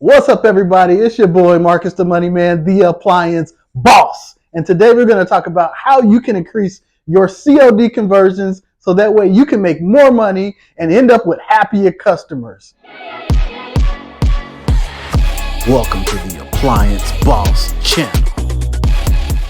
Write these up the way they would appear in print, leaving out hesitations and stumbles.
What's up, everybody? It's your boy, Marcus the Money Man, the Appliance Boss. And today we're going to talk about how you can increase your COD conversions so that way you can make more money and end up with happier customers. Welcome to the Appliance Boss channel.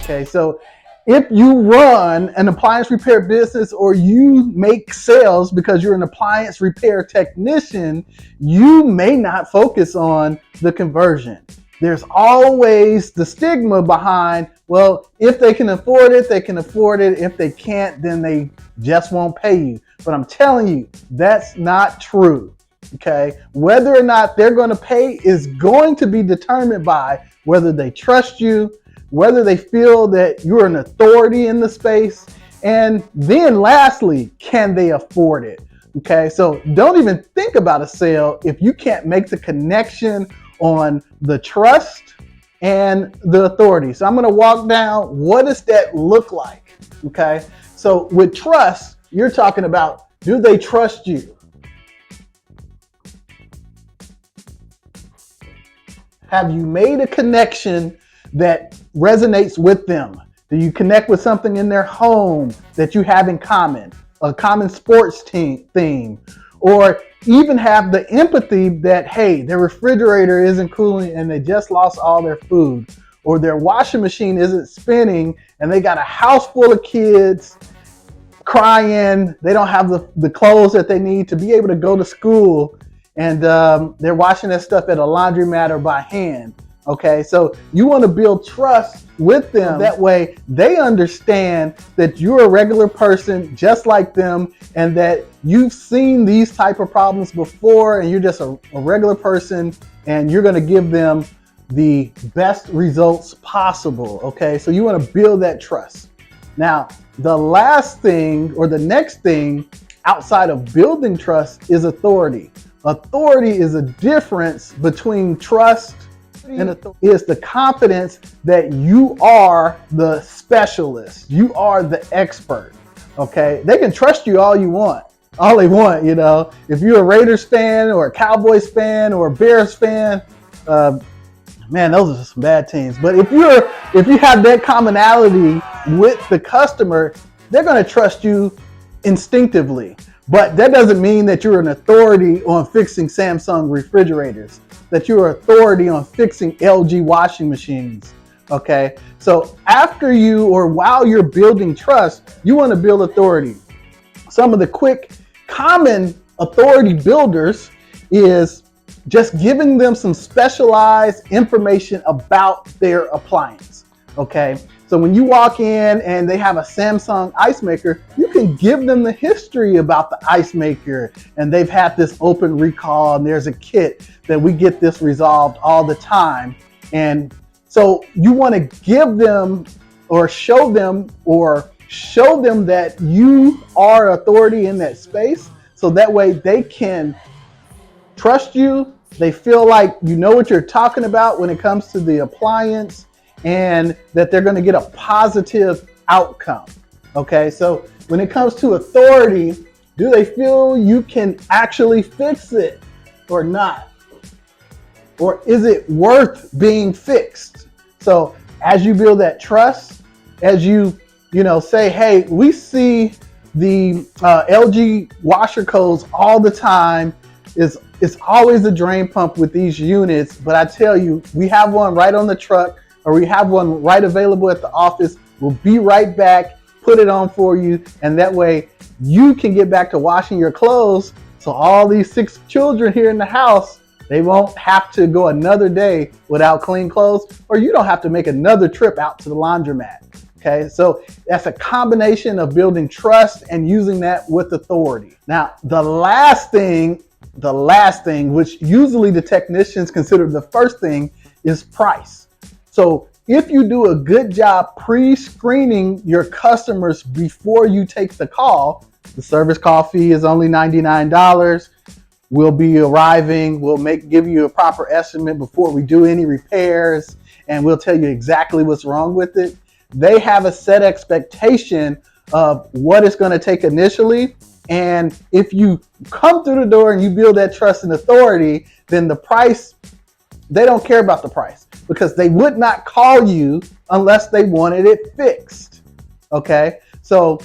Okay, so if you run an appliance repair business or you make sales because you're an appliance repair technician, you may not focus on the conversion. There's always the stigma behind, well, if they can afford it, they can afford it. If they can't, then they just won't pay you. But I'm telling you, that's not true. Okay, whether or not they're going to pay is going to be determined by whether they trust you, whether they feel that you're an authority in the space, and then lastly, can they afford it? Okay, so don't even think about a sale if you can't make the connection on the trust and the authority. So I'm going to walk down, what does that look like? Okay, so with trust, you're talking about, do they trust you? Have you made a connection that resonates with them? Do you connect with something in their home that you have in common, a common sports theme, or even have the empathy that, hey, their refrigerator isn't cooling and they just lost all their food, or their washing machine isn't spinning and they got a house full of kids crying, they don't have the clothes that they need to be able to go to school, and they're washing that stuff at a laundromat or by hand. Okay, so you want to build trust with them. That way they understand that you're a regular person just like them and that you've seen these type of problems before and you're just a regular person and you're going to give them the best results possible. Okay, so you want to build that trust. Now, the last thing or the next thing outside of building trust is authority. Authority is a difference between trust and authority. Is the confidence that you are the specialist, you are the expert. Okay, they can trust you all they want. You know, if you're a Raiders fan or a Cowboys fan or a Bears fan, man, those are some bad teams. But if you have that commonality with the customer, they're going to trust you instinctively. But that doesn't mean that you're an authority on fixing Samsung refrigerators, that you're an authority on fixing LG washing machines. Okay, so after you or while you're building trust, you want to build authority. Some of the quick common authority builders is just giving them some specialized information about their appliance. Okay, so when you walk in and they have a Samsung ice maker, you can give them the history about the ice maker, and they've had this open recall and there's a kit that we get this resolved all the time. And so you want to give them or show them that you are authority in that space, so that way they can trust you. They feel like you know what you're talking about when it comes to the appliance, and that they're going to get a positive outcome. Okay, so when it comes to authority, do they feel you can actually fix it or not? Or is it worth being fixed? So as you build that trust, as you say, hey, we see the LG washer codes all the time. It's always a drain pump with these units, but I tell you, we have one right on the truck, or we have one right available at the office. We'll be right back, put it on for you, and that way you can get back to washing your clothes. So all these 6 children here in the house, they won't have to go another day without clean clothes, or you don't have to make another trip out to the laundromat. Okay, so that's a combination of building trust and using that with authority. Now, the last thing, which usually the technicians consider the first thing, is price. So if you do a good job pre-screening your customers before you take the call, the service call fee is only $99. We'll be arriving. We'll give you a proper estimate before we do any repairs, and we'll tell you exactly what's wrong with it. They have a set expectation of what it's going to take initially. And if you come through the door and you build that trust and authority, then the price they don't care about the price because they would not call you unless they wanted it fixed. Okay, so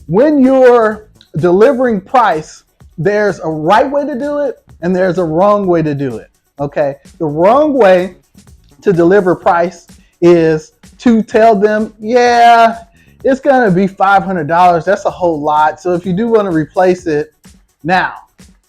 when you're delivering price, there's a right way to do it and there's a wrong way to do it. Okay, the wrong way to deliver price is to tell them, yeah, it's going to be $500. That's a whole lot. So if you do want to replace it, now,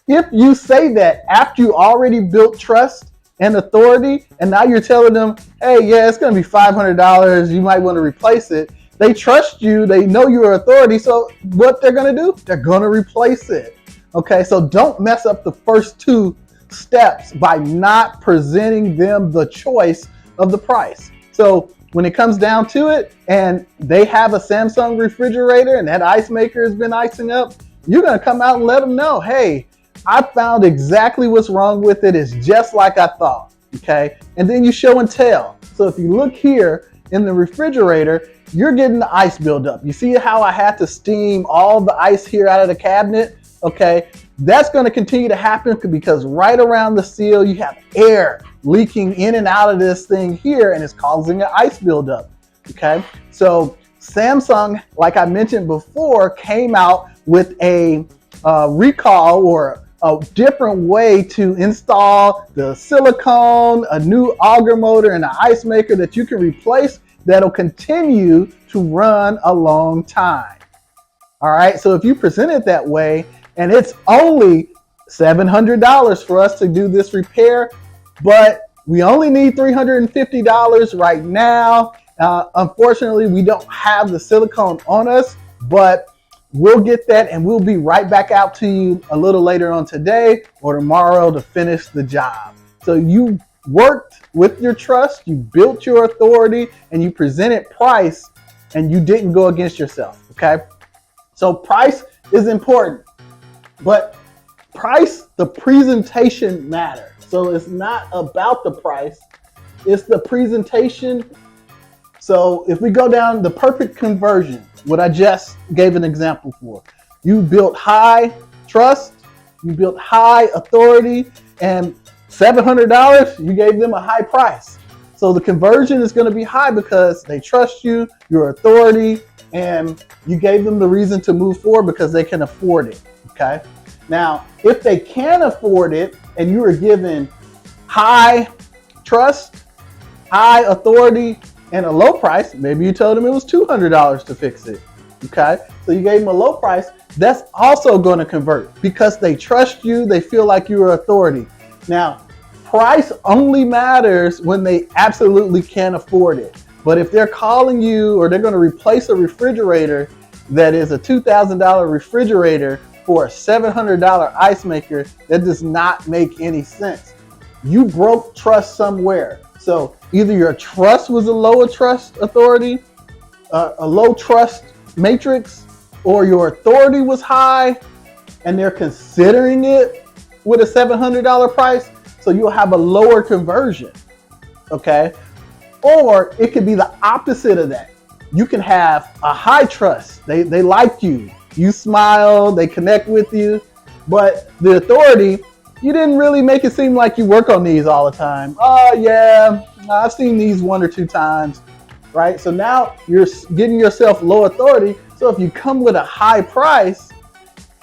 if you say that after you already built trust and authority, and now you're telling them, hey, yeah, it's going to be $500. You might want to replace it. They trust you. They know your authority. So what they're going to do? They're going to replace it. Okay, so don't mess up the first two steps by not presenting them the choice of the price. So when it comes down to it and they have a Samsung refrigerator and that ice maker has been icing up, you're going to come out and let them know, hey, I found exactly what's wrong with it. It's just like I thought. Okay. And then you show and tell. So if you look here in the refrigerator, you're getting the ice buildup. You see how I had to steam all the ice here out of the cabinet? Okay. That's going to continue to happen because right around the seal, you have air leaking in and out of this thing here, and it's causing an ice buildup. Okay. So Samsung, like I mentioned before, came out with a recall or a different way to install the silicone, a new auger motor, and an ice maker that you can replace that'll continue to run a long time. All right. So if you present it that way, and it's only $700 for us to do this repair, but we only need $350 right now. Unfortunately, we don't have the silicone on us, but we'll get that and we'll be right back out to you a little later on today or tomorrow to finish the job. So you worked with your trust, you built your authority, and you presented price, and you didn't go against yourself. Okay. So price is important. But price, the presentation matters. So it's not about the price, it's the presentation. So if we go down the perfect conversion, what I just gave an example for, you built high trust, you built high authority, and $700, you gave them a high price. So the conversion is going to be high because they trust you, your authority, and you gave them the reason to move forward because they can afford it. Okay. Now, if they can afford it and you were given high trust, high authority, and a low price, maybe you told them it was $200 to fix it. Okay. So you gave them a low price. That's also going to convert because they trust you. They feel like you're authority. Now, price only matters when they absolutely can't afford it. But if they're calling you or they're going to replace a refrigerator that is a $2,000 refrigerator for a $700 ice maker, that does not make any sense. You broke trust somewhere. So either your trust was a lower trust authority, a low trust matrix, or your authority was high and they're considering it with a $700 price. So you'll have a lower conversion. Okay. Or it could be the opposite of that. You can have a high trust. They like you. You smile, they connect with you, but the authority, you didn't really make it seem like you work on these all the time. Oh yeah, I've seen these one or two times, right? So now you're getting yourself low authority. So if you come with a high price,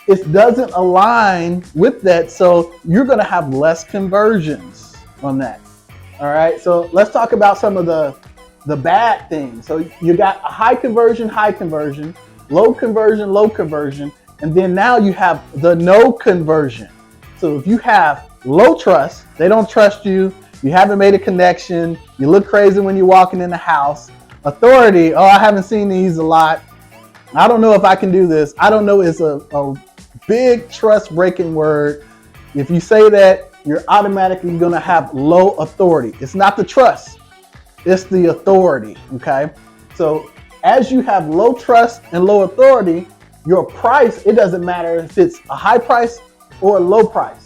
it doesn't align with that. So you're going to have less conversions on that. All right. So let's talk about some of the bad things. So you got a high conversion, low conversion, and then now you have the no conversion. So if you have low trust, they don't trust you, you haven't made a connection, you look crazy when you're walking in the house. Authority, oh, I haven't seen these a lot. I don't know if I can do this. I don't know, it's a big trust breaking word. If you say that, you're automatically going to have low authority. It's not the trust, it's the authority, okay? So as you have low trust and low authority, your price, it doesn't matter if it's a high price or a low price.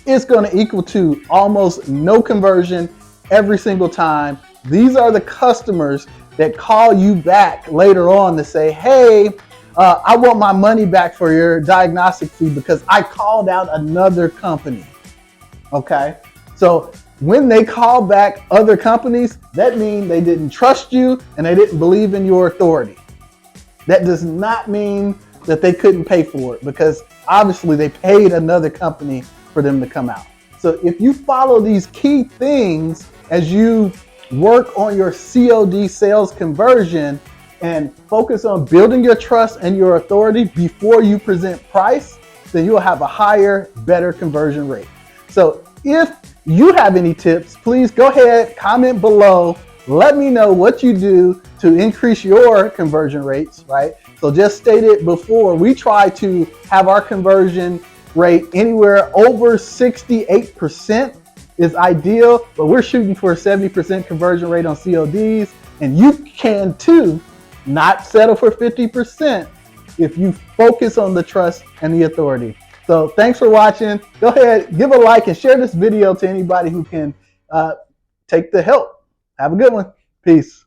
It's going to equal to almost no conversion every single time. These are the customers that call you back later on to say, hey, I want my money back for your diagnostic fee because I called out another company. Okay. So when they call back other companies, that means they didn't trust you and they didn't believe in your authority. That does not mean that they couldn't pay for it, because obviously they paid another company for them to come out. So if you follow these key things as you work on your COD sales conversion and focus on building your trust and your authority before you present price, then you'll have a higher, better conversion rate. So if you have any tips, please go ahead, comment below. Let me know what you do to increase your conversion rates, right? So just stated before, we try to have our conversion rate anywhere over 68% is ideal, but we're shooting for a 70% conversion rate on CODs, and you can too not settle for 50% if you focus on the trust and the authority. So thanks for watching. Go ahead, give a like and share this video to anybody who can take the help. Have a good one. Peace.